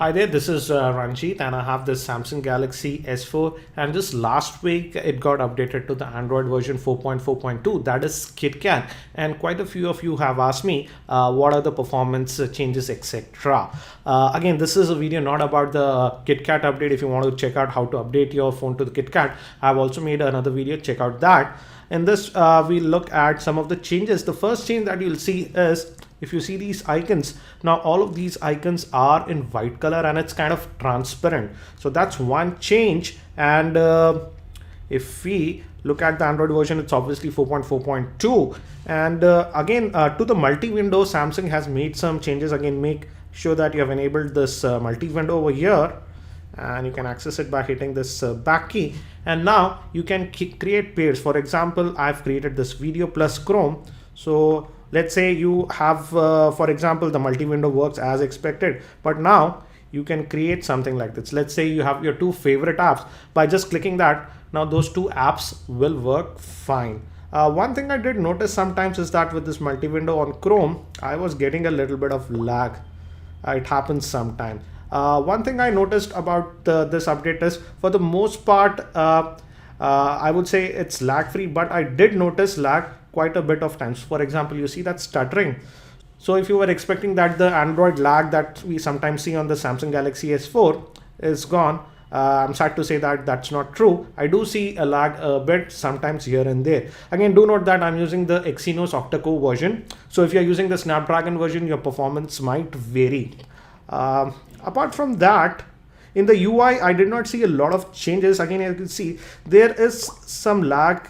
Hi there, this is Ranjit and I have this Samsung Galaxy S4 and just last week it got updated to the Android version 4.4.2, that is KitKat, and quite a few of you have asked me what are the performance changes, etc. Again, this is a video not about the KitKat update. If you want to check out how to update your phone to the KitKat, I've also made another video, check out that. In this we look at some of the changes. The first change that you'll see is, if you see these icons, now all of these icons are in white color and it's kind of transparent. So that's one change. And if we look at the Android version, it's obviously 4.4.2. And again, to the multi-window, Samsung has made some changes. Again, make sure that you have enabled this multi-window over here. And you can access it by hitting this back key. And now you can create pairs. For example, I've created this video plus Chrome. So let's say you have, for example, the multi-window works as expected, but now you can create something like this. Let's say you have your two favorite apps. By just clicking that, now those two apps will work fine. One thing I did notice sometimes is that with this multi-window on Chrome, I was getting a little bit of lag. It happens sometimes. One thing I noticed about this update is, for the most part, I would say it's lag free, but I did notice lag quite a bit of times. For example, you see that stuttering. So if you were expecting that the Android lag that we sometimes see on the Samsung Galaxy S4 is gone, I'm sad to say that that's not true. I do see a lag a bit sometimes here and there. Again, do note that I'm using the Exynos octa-core version. So if you're using the Snapdragon version, your performance might vary. Apart from that, in the UI, I did not see a lot of changes. Again, you can see there is some lag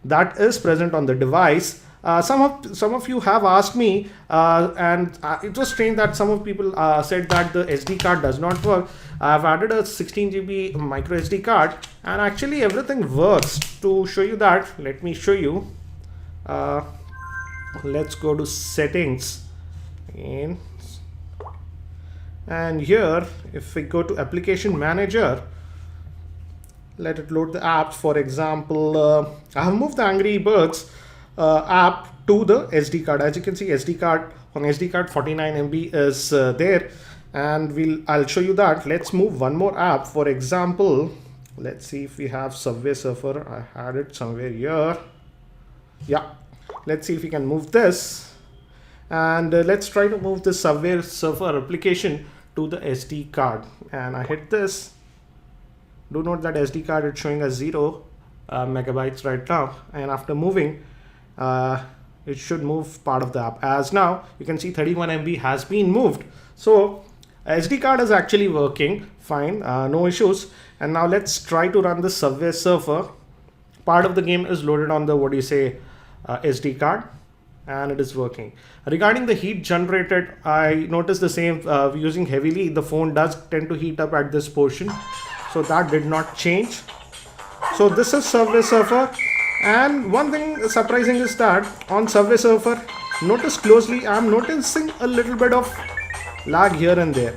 that is present on the device. Some of you have asked me, and it was strange that some of people said that the SD card does not work. I've added a 16 GB micro SD card, and actually everything works. To show you that, let me show you. Let's go to settings again, and here if we go to application manager, let it load the apps. For example, I have moved the Angry Birds app to the SD card. As you can see, SD card 49 MB is there, and I'll show you that. Let's move one more app. For example, let's see if we have Subway Surfer. I had it somewhere here. Yeah, let's see if we can move this, and let's try to move the Subway Surfer application to the SD card, and I hit this. Do note that SD card is showing as 0 megabytes right now, and after moving, it should move part of the app. As now you can see 31 MB has been moved. So SD card is actually working fine, no issues. And now let's try to run the Subway Surfer. Part of the game is loaded on the SD card, and it is working. Regarding the heat generated, I noticed the same. Using heavily, the phone does tend to heat up at this portion. So that did not change. So this is Subway Surfer. And one thing surprising is that on Subway Surfer, notice closely, I'm noticing a little bit of lag here and there.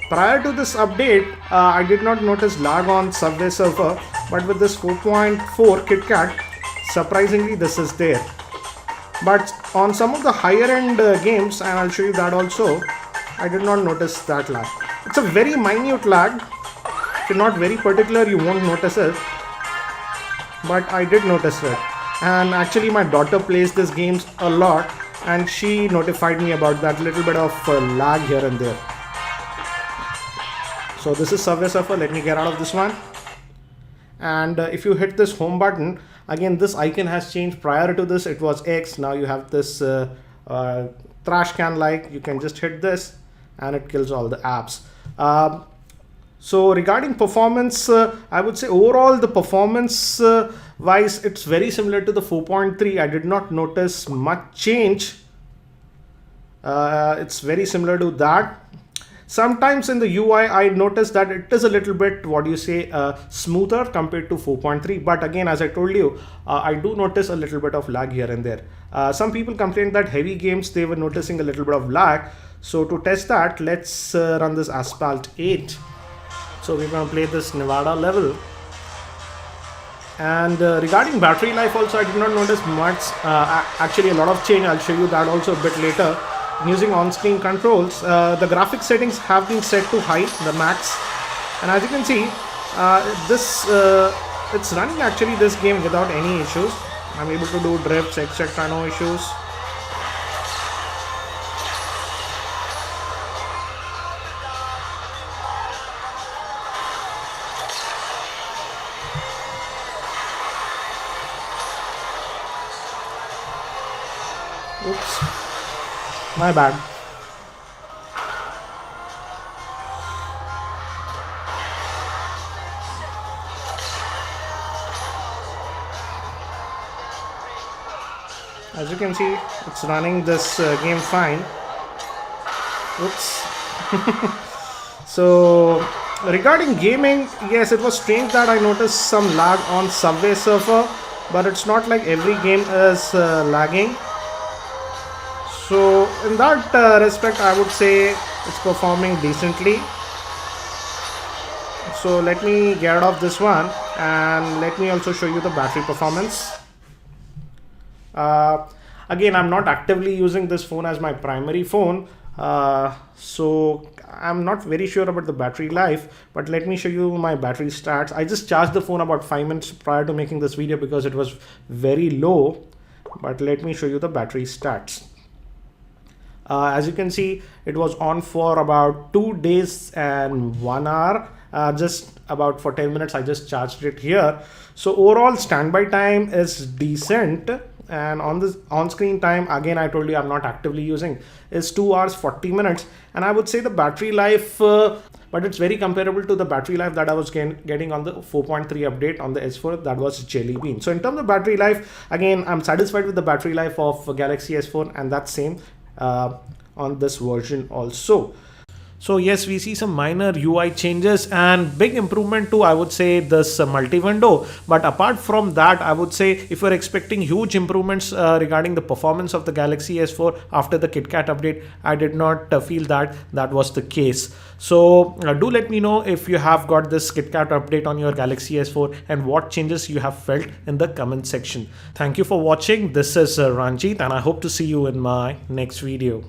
Prior to this update, I did not notice lag on Subway Surfer, but with this 4.4 KitKat, surprisingly this is there. But on some of the higher end games, and I'll show you that also, I did not notice that lag. It's a very minute lag. If you're not very particular, you won't notice it, but I did notice it. And actually my daughter plays these games a lot, and she notified me about that little bit of lag here and there. So this is Subway Surfer. Let me get out of this one. And if you hit this home button, again this icon has changed. Prior to this it was X, now you have this trash can like. You can just hit this and it kills all the apps. So regarding performance, I would say overall the performance wise, it's very similar to the 4.3. I did not notice much change. It's very similar to that. Sometimes in the UI, I noticed that it is a little bit, smoother compared to 4.3. But again, as I told you, I do notice a little bit of lag here and there. Some people complained that heavy games, they were noticing a little bit of lag. So to test that, let's run this Asphalt 8. So we're going to play this Nevada level. And regarding battery life also, I did not notice much, actually a lot of change. I'll show you that also a bit later. using on-screen controls, the graphics settings have been set to high, the max, and as you can see, it's running actually this game without any issues. I'm able to do drifts, etc. No issues. Oops, my bad. As you can see, it's running this game fine. Oops. So regarding gaming, yes, it was strange that I noticed some lag on Subway Surfer, but it's not like every game is lagging. So in that respect, I would say it's performing decently. So let me get off this one and let me also show you the battery performance. Again, I'm not actively using this phone as my primary phone, so I'm not very sure about the battery life, but let me show you my battery stats. I just charged the phone about 5 minutes prior to making this video because it was very low, but let me show you the battery stats. As you can see, it was on for about 2 days and 1 hour, just about for 10 minutes. I just charged it here. So overall standby time is decent, and on this on-screen time, again I told you I'm not actively using, is 2 hours 40 minutes, and I would say the battery life, but it's very comparable to the battery life that I was getting on the 4.3 update on the S4, that was Jelly Bean. So in terms of battery life, again I'm satisfied with the battery life of Galaxy S4, and that's same on this version also. So yes, we see some minor UI changes and big improvement to, I would say, this multi-window. But apart from that, I would say if you're expecting huge improvements regarding the performance of the Galaxy S4 after the KitKat update, I did not feel that was the case. So do let me know if you have got this KitKat update on your Galaxy S4 and what changes you have felt in the comment section. Thank you for watching. This is Ranjit, and I hope to see you in my next video.